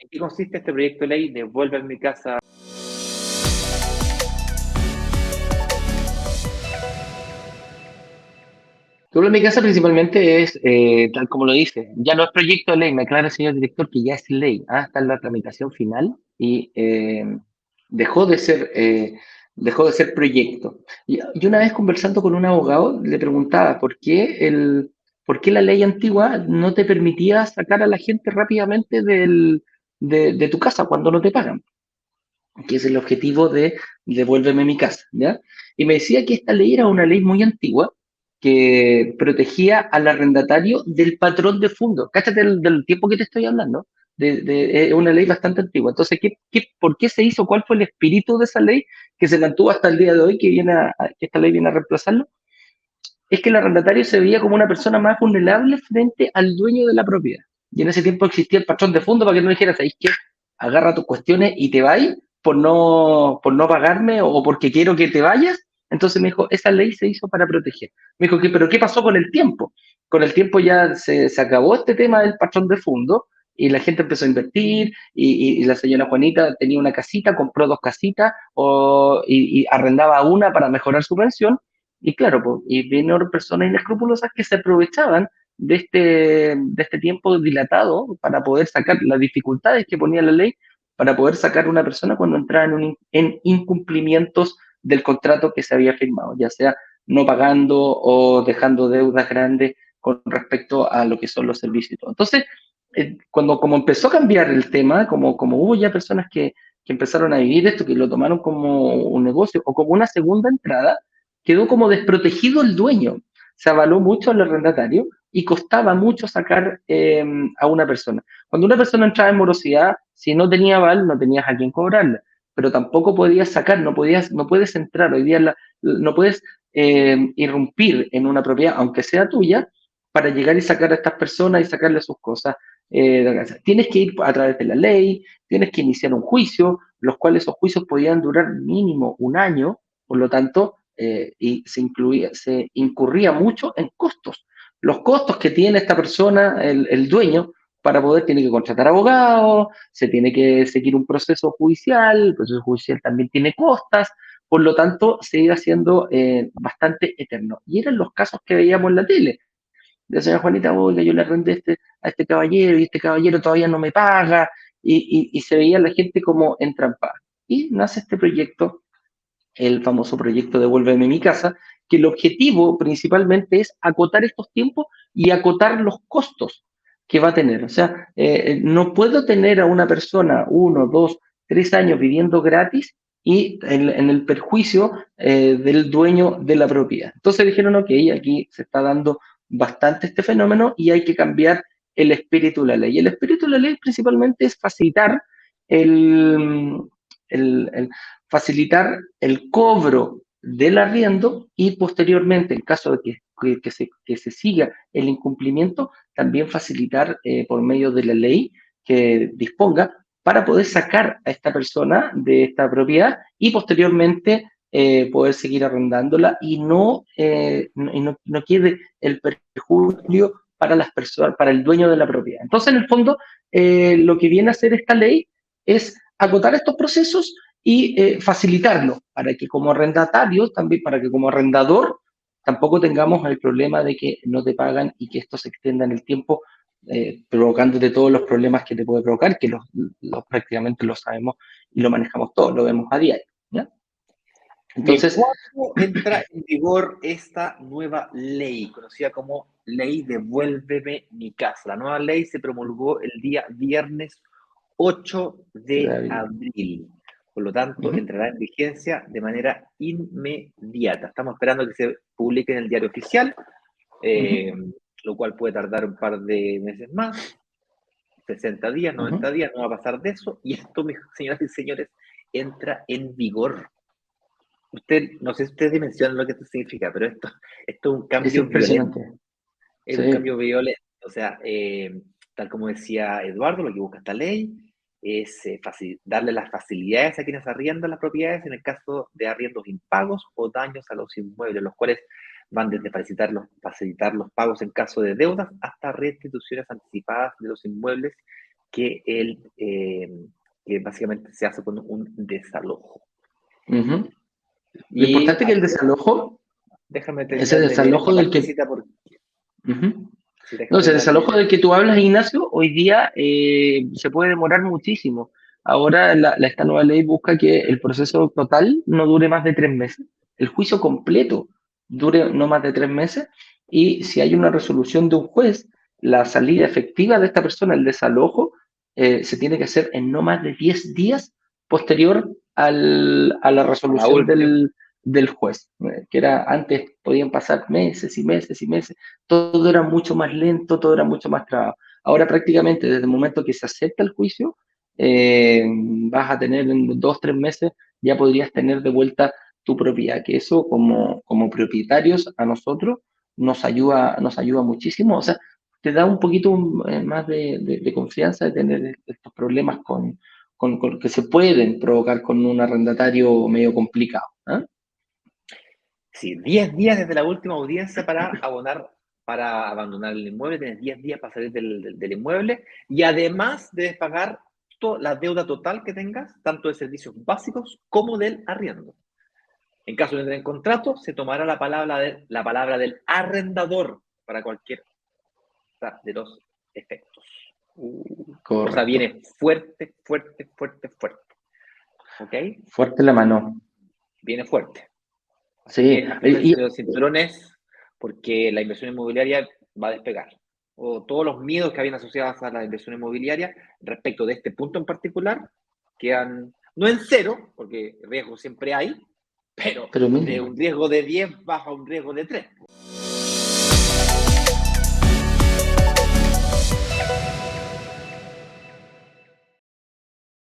¿En qué consiste este proyecto de ley? Devuelve mi casa. Sobre en mi casa principalmente es, tal como lo dice, ya no es proyecto de ley, me aclara el señor director que ya es ley, está en la tramitación final y dejó de ser, eh, dejó de ser proyecto. Y una vez conversando con un abogado le preguntaba por qué la ley antigua no te permitía sacar a la gente rápidamente de tu casa cuando no te pagan, que es el objetivo de Devuélveme mi casa, ¿ya? Y me decía que esta ley era una ley muy antigua que protegía al arrendatario del patrón de fondo. Cáchate del tiempo que te estoy hablando. Es una ley bastante antigua. Entonces, por qué se hizo? ¿Cuál fue el espíritu de esa ley que se mantuvo hasta el día de hoy, que esta ley viene a reemplazarlo? Es que el arrendatario se veía como una persona más vulnerable frente al dueño de la propiedad. Y en ese tiempo existía el patrón de fondo para que no dijera, ¿sabéis qué? Agarra tus cuestiones y te vais por no pagarme o porque quiero que te vayas. Entonces me dijo, esa ley se hizo para proteger. Me dijo, ¿pero qué pasó con el tiempo? Con el tiempo ya se acabó este tema del patrón de fondo y la gente empezó a invertir y la señora Juanita tenía una casita, compró dos casitas y arrendaba una para mejorar su pensión y claro, pues, y vino personas inescrupulosas que se aprovechaban de este tiempo dilatado para poder sacar las dificultades que ponía la ley para poder sacar a una persona cuando entraba en incumplimientos del contrato que se había firmado, ya sea no pagando o dejando deudas grandes con respecto a lo que son los servicios y todo. Entonces, cuando como empezó a cambiar el tema, como hubo ya personas que empezaron a vivir esto, que lo tomaron como un negocio o como una segunda entrada, quedó como desprotegido el dueño. Se avaló mucho al arrendatario y costaba mucho sacar a una persona. Cuando una persona entraba en morosidad, si no tenía aval, no tenías a quién cobrarla, pero tampoco podías sacar, no puedes entrar, hoy día no puedes irrumpir en una propiedad, aunque sea tuya, para llegar y sacar a estas personas y sacarle sus cosas de la casa. Tienes que ir a través de la ley, tienes que iniciar un juicio, los cuales esos juicios podían durar mínimo un año, por lo tanto, y se incurría mucho en costos. Los costos que tiene esta persona, el dueño, para poder, tiene que contratar abogados, se tiene que seguir un proceso judicial, el proceso judicial también tiene costas, por lo tanto, se iba haciendo bastante eterno. Y eran los casos que veíamos en la tele. La señora Juanita, oiga, yo le arrendé a este caballero y este caballero todavía no me paga, y se veía la gente como entrampada. Y nace este proyecto, el famoso proyecto Devuélveme mi casa, que el objetivo principalmente es acotar estos tiempos y acotar los costos que va a tener. O sea, no puedo tener a una persona 1, 2, 3 años viviendo gratis y en el perjuicio del dueño de la propiedad. Entonces dijeron, ok, aquí se está dando bastante este fenómeno y hay que cambiar el espíritu de la ley. Y el espíritu de la ley principalmente es facilitar el, el facilitar el cobro del arriendo y posteriormente, en caso de que se siga el incumplimiento, también facilitar por medio de la ley que disponga para poder sacar a esta persona de esta propiedad y posteriormente poder seguir arrendándola y no quede el perjuicio para las personas, para el dueño de la propiedad. Entonces, en el fondo, lo que viene a hacer esta ley es acotar estos procesos y facilitarlo para que como arrendatario, también para que como arrendador, tampoco tengamos el problema de que no te pagan y que esto se extienda en el tiempo, provocándote todos los problemas que te puede provocar, que prácticamente lo sabemos y lo manejamos todos, lo vemos a diario. ¿Ya? Bien, Entonces, ¿cuándo entra en vigor esta nueva ley, conocida como Ley Devuélveme mi casa? La nueva ley se promulgó el día viernes 8 de abril. Por lo tanto, uh-huh, entrará en vigencia de manera inmediata. Estamos esperando que se publique en el diario oficial, uh-huh, eh, lo cual puede tardar un par de meses más, 60 días, uh-huh. 90 días, no va a pasar de eso. Y esto, mis señoras y señores, entra en vigor. Usted, no sé si ustedes dimensionan lo que esto significa, pero esto es un Es cambio violento. impresionante. Es un Sí. cambio violento. O sea, tal como decía Eduardo, lo que busca esta ley es darle las facilidades a quienes arriendan las propiedades en el caso de arriendos impagos o daños a los inmuebles, los cuales van desde facilitar los pagos en caso de deudas hasta restituciones anticipadas de los inmuebles que básicamente se hace con un desalojo. Lo importante es que el desalojo, déjame ese terminar de leer esta desalojo del que... partecita porque... Sí, No, déjame ese terminar de desalojo leer. del que tú hablas, Ignacio, hoy día se puede demorar muchísimo. Ahora esta nueva ley busca que el proceso total no dure más de 3 meses, el juicio completo dure no más de 3 meses, y si hay una resolución de un juez, la salida efectiva de esta persona, el desalojo, se tiene que hacer en no más de 10 días posterior a la A la resolución última. del juez, que era antes podían pasar meses y meses y meses, todo era mucho más lento, todo era mucho más trabado. Ahora prácticamente desde el momento que se acepta el juicio, vas a tener en 2, 3 meses, ya podrías tener de vuelta tu propiedad, que eso como propietarios a nosotros nos ayuda muchísimo, o sea, te da un poquito más de confianza de tener estos problemas con que se pueden provocar con un arrendatario medio complicado. ¿Eh? Sí, 10 días desde la última audiencia para abandonar el inmueble, tienes 10 días para salir del inmueble y además debes pagar la deuda total que tengas, tanto de servicios básicos como del arriendo. En caso de tener contrato, se tomará la palabra del arrendador para cualquier de los efectos. O sea, Correcto. viene fuerte, fuerte, fuerte, fuerte. ¿Ok? Fuerte la mano. Viene fuerte. Así Sí, que afíjense los cinturones porque la inversión inmobiliaria va a despegar. O todos los miedos que habían asociados a la inversión inmobiliaria respecto de este punto en particular quedan, no en cero, porque riesgo siempre hay, pero de mínimo. un riesgo de 10 baja a un riesgo de 3.